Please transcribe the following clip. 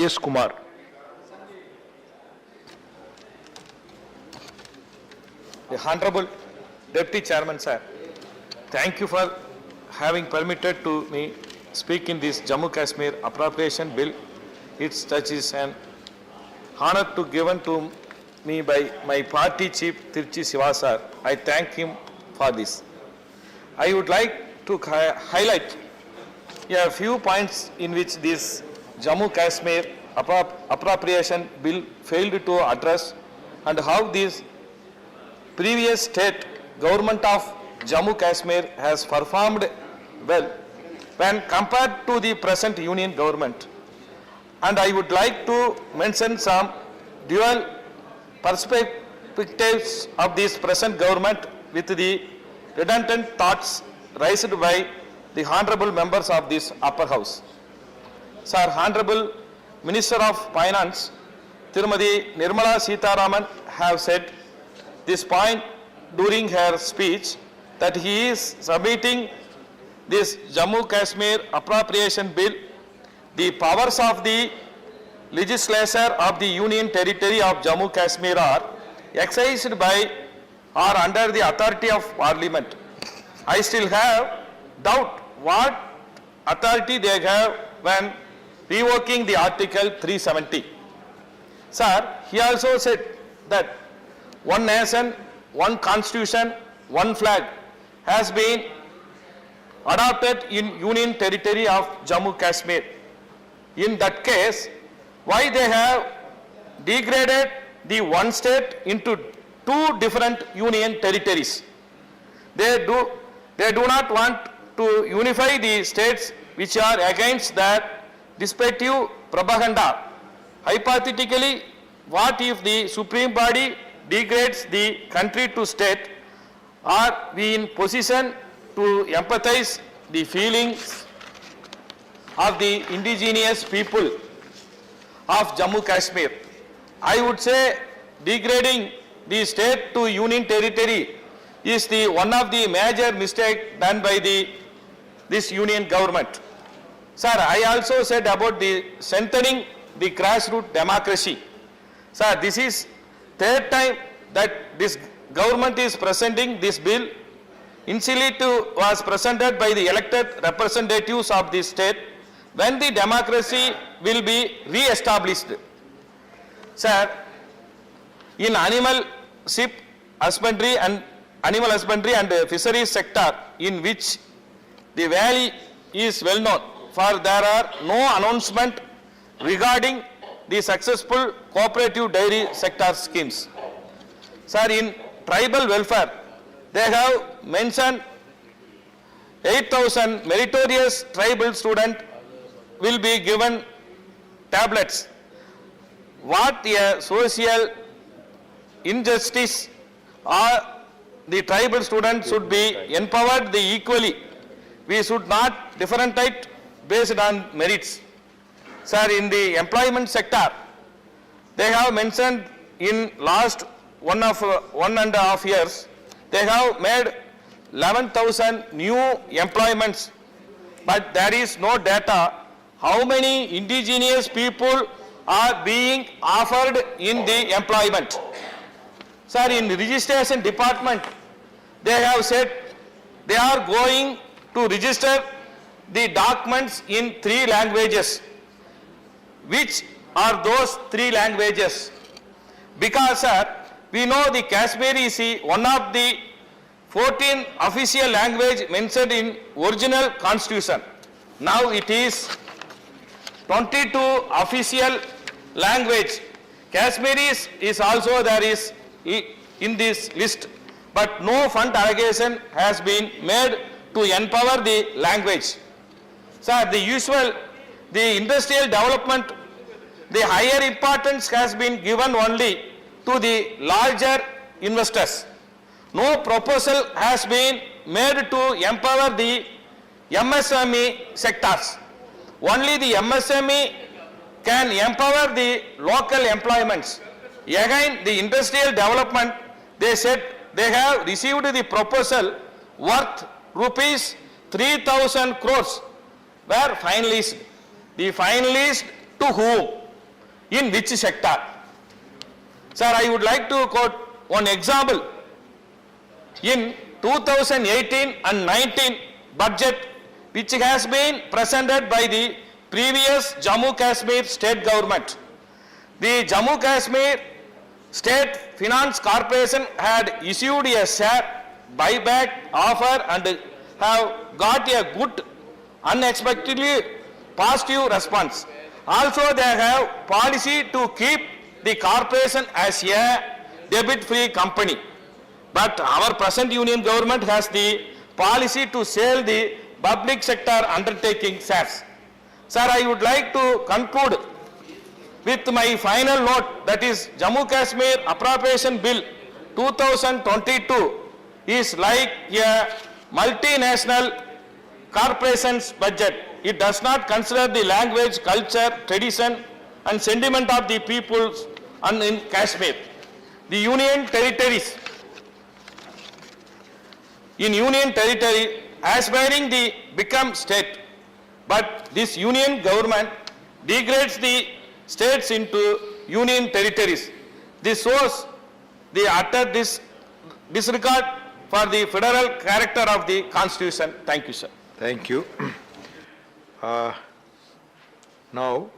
S. Kumar. The Honorable Deputy Chairman, sir, thank you for having permitted to me speak in this Jammu Kashmir appropriation bill. It's such is an honor to given to me by my party chief Tirchi Siva sir. I thank him for this. I would like to highlight a few points in which this Jammu Kashmir appropriation bill failed to address and how this previous state government of Jammu Kashmir has performed well when compared to the present union government. And I would like to mention some dual perspectives of this present government with the redundant thoughts raised by the honorable members of this upper house. Sir, Honorable Minister of Finance, Tirumadi Nirmala Sitharaman have said this point during her speech that he is submitting this Jammu Kashmir appropriation bill. The powers of the legislature of the Union Territory of Jammu Kashmir are exercised by or under the authority of Parliament. I still have doubt what authority they have when revoking the Article 370. Sir, he also said that one nation, one constitution, one flag has been adopted in Union Territory of Jammu Kashmir. In that case, why they have degraded the one state into two different union territories? They do not want to unify the states which are against that respective propaganda. Hypothetically, what if the Supreme Body degrades the country to state? Are we in position to empathize the feelings of the indigenous people of Jammu Kashmir? I would say degrading the state to union territory is the one of the major mistake done by this union government. Sir, I also said about the strengthening the grassroots democracy. Sir, this is third time that this government is presenting this bill. Initially it was presented by the elected representatives of the state when the democracy will be re-established. Sir, in animal husbandry and fisheries sector, in which the valley is well known, for there are no announcement regarding the successful cooperative dairy sector schemes. Sir, in tribal welfare, they have mentioned 8,000 meritorious tribal students will be given tablets. What a social injustice! The tribal students should be empowered equally. We should not differentiate based on merits. Sir, in the employment sector, they have mentioned in last 1.5 years, they have made 11,000 new employments, but there is no data how many indigenous people are being offered in the employment. Sir, in the registration department, they have said they are going to register the documents in 3 languages. Which are those 3 languages? Because, sir, we know the Kashmiri is one of the 14 official language mentioned in original constitution. Now it is 22 official language. Kashmiri is also there is in this list, but no fund allocation has been made to empower the language. Sir, the industrial development, the higher importance has been given only to the larger investors. No proposal has been made to empower the MSME sectors. Only the MSME can empower the local employments. Again, the industrial development, they said they have received the proposal worth rupees 3,000 crores were finalist. The finalist to whom? In which sector? Sir, I would like to quote one example. In 2018 and 19 budget, which has been presented by the previous Jammu Kashmir state government, the Jammu Kashmir State Finance Corporation had issued a share buyback offer and have got a good, unexpectedly positive response. Also, they have policy to keep the corporation as a debit-free company. But our present union government has the policy to sell the public sector undertaking shares. Sir, I would like to conclude with my final note, that is Jammu Kashmir Appropriation Bill 2022 is like a multinational corporation's budget. It does not consider the language, culture, tradition and sentiment of the peoples and in Kashmir. The union territories, in union territory aspiring to become state, but this union government degrades the states into union territories. This shows the utter disregard for the federal character of the constitution. Thank you, sir. Thank you. Now,